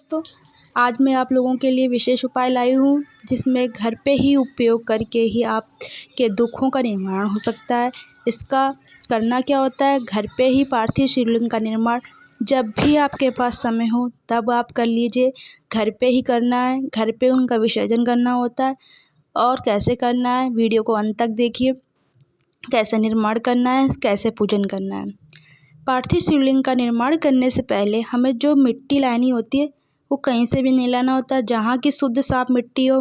दोस्तों, आज मैं आप लोगों के लिए विशेष उपाय लाई हूँ जिसमें घर पे ही उपयोग करके ही आपके दुखों का निवारण हो सकता है। इसका करना क्या होता है, घर पे ही पार्थिव शिवलिंग का निर्माण जब भी आपके पास समय हो तब आप कर लीजिए। घर पे ही करना है, घर पे उनका विसर्जन करना होता है। और कैसे करना है, वीडियो को अंत तक देखिए। कैसे निर्माण करना है, कैसे पूजन करना है। पार्थिव शिवलिंग का निर्माण करने से पहले हमें जो मिट्टी लानी होती है वो कहीं से भी नहीं लाना होता, जहाँ की शुद्ध साफ मिट्टी हो,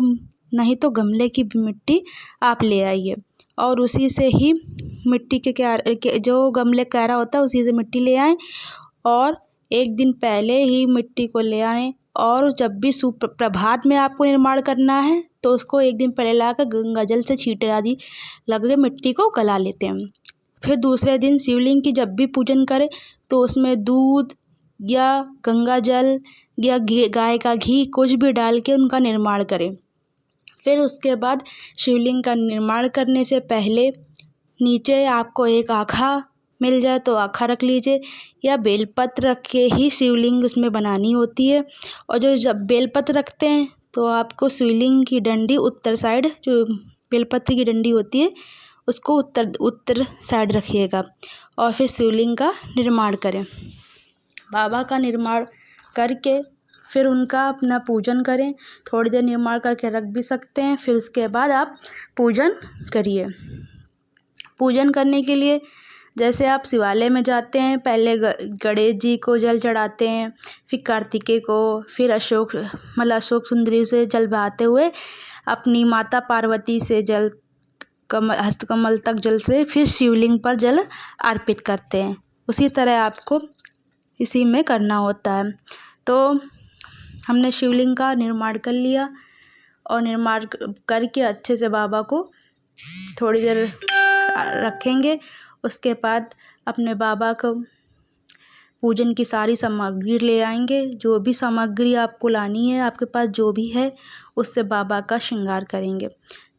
नहीं तो गमले की मिट्टी आप ले आइए और उसी से ही मिट्टी के जो गमले क्यारा होता है उसी से मिट्टी ले आएँ और एक दिन पहले ही मिट्टी को ले आएँ। और जब भी प्रभात में आपको निर्माण करना है तो उसको एक दिन पहले लाकर गंगा जल से छींटे आदि लग के मिट्टी को गला लेते हैं। फिर दूसरे दिन शिवलिंग की जब भी पूजन करें तो उसमें दूध या गंगा जल या गाय का घी कुछ भी डाल के उनका निर्माण करें। फिर उसके बाद शिवलिंग का निर्माण करने से पहले नीचे आपको एक आखा मिल जाए तो आखा रख लीजिए या बेलपत्र रख के ही शिवलिंग उसमें बनानी होती है। और जब बेलपत्र रखते हैं तो आपको शिवलिंग की डंडी उत्तर साइड, जो बेलपत्र की डंडी होती है उसको उत्तर साइड रखिएगा और फिर शिवलिंग का निर्माण करें। बाबा का निर्माण करके फिर उनका अपना पूजन करें। थोड़ी देर निर्माण करके रख भी सकते हैं, फिर उसके बाद आप पूजन करिए। पूजन करने के लिए जैसे आप शिवालय में जाते हैं, पहले गणेश जी को जल चढ़ाते हैं, फिर कार्तिकेय को, फिर अशोक सुंदरी से जल बहाते हुए अपनी माता पार्वती से जल हस्तकमल तक जल से फिर शिवलिंग पर जल अर्पित करते हैं। उसी तरह आपको इसी में करना होता है। तो हमने शिवलिंग का निर्माण कर लिया और निर्माण करके अच्छे से बाबा को थोड़ी देर रखेंगे। उसके बाद अपने बाबा को पूजन की सारी सामग्री ले आएंगे। जो भी सामग्री आपको लानी है, आपके पास जो भी है, उससे बाबा का श्रृंगार करेंगे।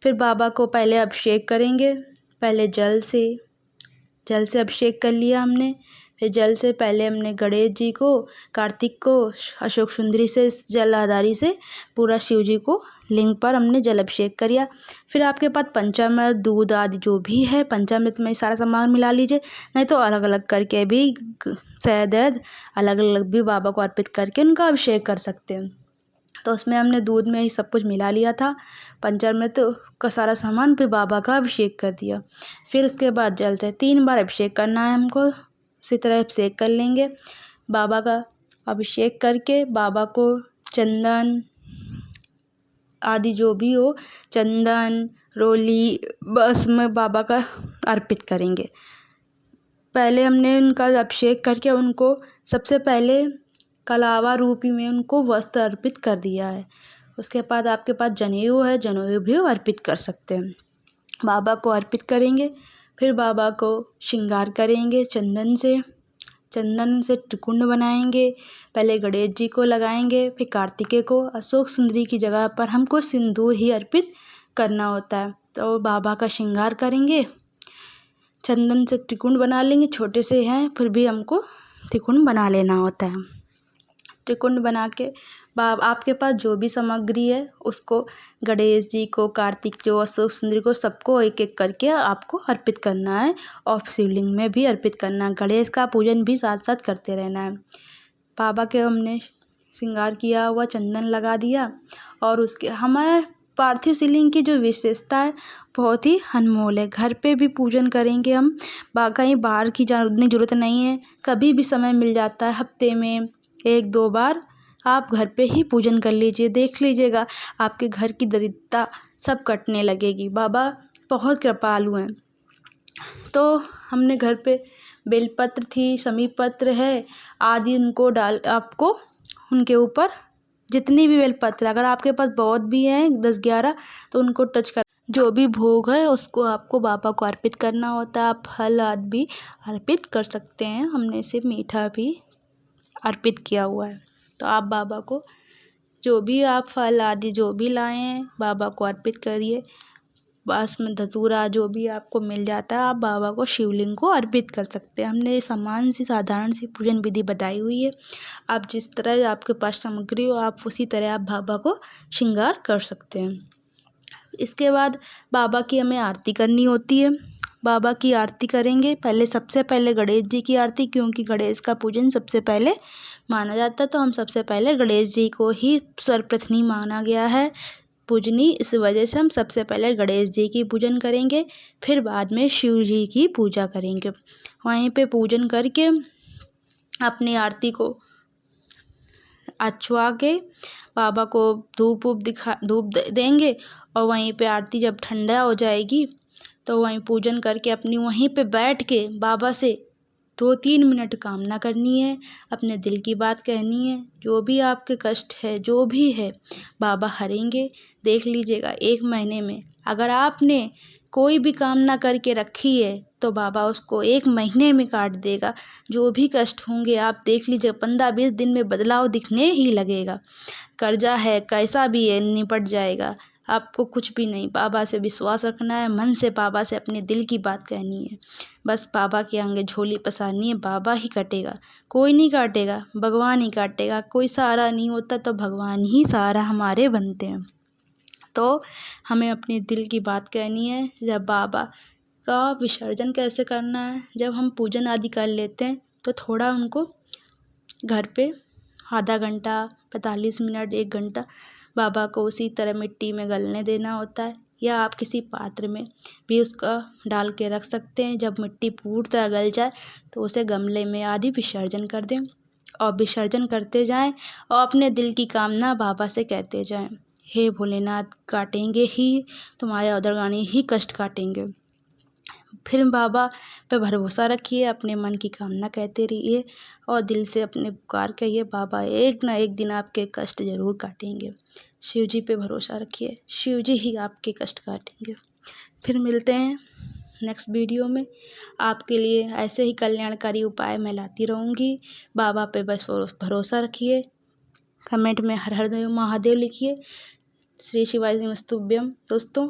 फिर बाबा को पहले अभिषेक करेंगे। पहले जल से अभिषेक कर लिया हमने। फिर जल से पहले हमने गणेश जी को, कार्तिक को अशोक सुंदरी से जलाधारी से पूरा शिव जी को लिंग पर हमने जल अभिषेक किया। फिर आपके पास पंचामृत, दूध आदि जो भी है, पंचामृत में सारा सामान मिला लीजिए, नहीं तो अलग अलग करके भी शहद अलग अलग भी बाबा को अर्पित करके उनका अभिषेक कर सकते हैं। तो उसमें हमने दूध में ही सब कुछ मिला लिया था, पंचामृत का सारा सामान, फिर बाबा का अभिषेक कर दिया। फिर उसके बाद जल से 3 बार अभिषेक करना है हमको। उसी तरह अभिषेक कर लेंगे। बाबा का अभिषेक करके बाबा को चंदन आदि जो भी हो, चंदन, रोली, बस में बाबा का अर्पित करेंगे। पहले हमने उनका अभिषेक करके उनको सबसे पहले कलावा रूपी में उनको वस्त्र अर्पित कर दिया है। उसके बाद आपके पास जनेऊ है, जनेऊ भी अर्पित कर सकते हैं। बाबा को अर्पित करेंगे। फिर बाबा को श्रृंगार करेंगे चंदन से त्रिकुंड बनाएंगे। पहले गणेश जी को लगाएंगे, फिर कार्तिकेय को। अशोक सुंदरी की जगह पर हमको सिंदूर ही अर्पित करना होता है। तो बाबा का श्रृंगार करेंगे, चंदन से त्रिकुंड बना लेंगे। छोटे से हैं फिर भी हमको त्रिकुंड बना लेना होता है। त्रिकुंड बना के आपके पास जो भी सामग्री है उसको गणेश जी को, कार्तिक जो, अशोक सुंदरी को, सबको एक एक करके आपको अर्पित करना है और शिवलिंग में भी अर्पित करना है। गणेश का पूजन भी साथ साथ करते रहना है। बाबा के हमने श्रृंगार किया हुआ, चंदन लगा दिया और उसके हमारे पार्थिव शिवलिंग की जो विशेषता है बहुत ही अनमोल है। घर पे भी पूजन करेंगे हम, कहीं बाहर की जाने की ज़रूरत नहीं है। कभी भी समय मिल जाता है, हफ्ते में 1-2 बार आप घर पे ही पूजन कर लीजिए। देख लीजिएगा आपके घर की दरिद्रता सब कटने लगेगी। बाबा बहुत कृपालु हैं। तो हमने घर पे बेलपत्र थी, शमी पत्र है आदि उनको आपको उनके ऊपर जितनी भी बेलपत्र, अगर आपके पास बहुत भी हैं 10-11, तो उनको टच कर जो भी भोग है उसको आपको बाबा को अर्पित करना होता है। आप फल आदि भी अर्पित कर सकते हैं। हमने इसे मीठा भी अर्पित किया हुआ है। तो आप बाबा को जो भी आप फल आदि जो भी लाए हैं बाबा को अर्पित करिए। पास में धतूरा जो भी आपको मिल जाता है, आप बाबा को शिवलिंग को अर्पित कर सकते हैं। हमने सामान्य सी साधारण सी पूजन विधि बताई हुई है। आप जिस तरह आपके पास सामग्री हो, आप उसी तरह आप बाबा को श्रृंगार कर सकते हैं। इसके बाद बाबा की हमें आरती करनी होती है। बाबा की आरती करेंगे, पहले सबसे पहले गणेश जी की आरती, क्योंकि गणेश का पूजन सबसे पहले माना जाता है, तो हम सबसे पहले गणेश जी को ही सर्वप्रथम माना गया है पूजनी। इस वजह से हम सबसे पहले गणेश जी की पूजन करेंगे, फिर बाद में शिव जी की पूजा करेंगे। वहीं पे पूजन करके अपनी आरती को अछवा के बाबा को धूप देंगे, और वहीं पे आरती जब ठंडा हो जाएगी तो वहीं पूजन करके अपनी वहीं पे बैठ के बाबा से 2-3 मिनट कामना करनी है, अपने दिल की बात कहनी है। जो भी आपके कष्ट है, जो भी है, बाबा हरेंगे। देख लीजिएगा 1 महीने में अगर आपने कोई भी कामना करके रखी है तो बाबा उसको 1 महीने में काट देगा। जो भी कष्ट होंगे आप देख लीजिए 15-20 दिन में बदलाव दिखने ही लगेगा। कर्जा है, कैसा भी है, निपट जाएगा। आपको कुछ भी नहीं, बाबा से विश्वास रखना है, मन से बाबा से अपने दिल की बात कहनी है। बस बाबा के आगे झोली पसारनी है, बाबा ही काटेगा, कोई नहीं काटेगा, भगवान ही काटेगा। कोई सहारा नहीं होता तो भगवान ही सहारा हमारे बनते हैं। तो हमें अपने दिल की बात कहनी है। जब बाबा का विसर्जन कैसे करना है, जब हम पूजन आदि कर लेते हैं तो थोड़ा उनको घर पे आधा घंटा, 45 मिनट, 1 घंटा बाबा को उसी तरह मिट्टी में गलने देना होता है, या आप किसी पात्र में भी उसका डाल के रख सकते हैं। जब मिट्टी पूरी तरह गल जाए तो उसे गमले में आदि विसर्जन कर दें, और विसर्जन करते जाएं और अपने दिल की कामना बाबा से कहते जाएं। हे भोलेनाथ, काटेंगे ही तुम्हारे उदरगामी ही कष्ट काटेंगे। फिर बाबा पे भरोसा रखिए, अपने मन की कामना कहते रहिए और दिल से अपने पुकार कहिए, बाबा एक ना एक दिन आपके कष्ट ज़रूर काटेंगे। शिव जी पे भरोसा रखिए, शिव जी ही आपके कष्ट काटेंगे। फिर मिलते हैं नेक्स्ट वीडियो में। आपके लिए ऐसे ही कल्याणकारी उपाय मैं लाती रहूँगी। बाबा पे बस भरोसा रखिए। कमेंट में हर हर महादेव लिखिए। श्री शिवाय नमस्तुभ्यम। दोस्तों,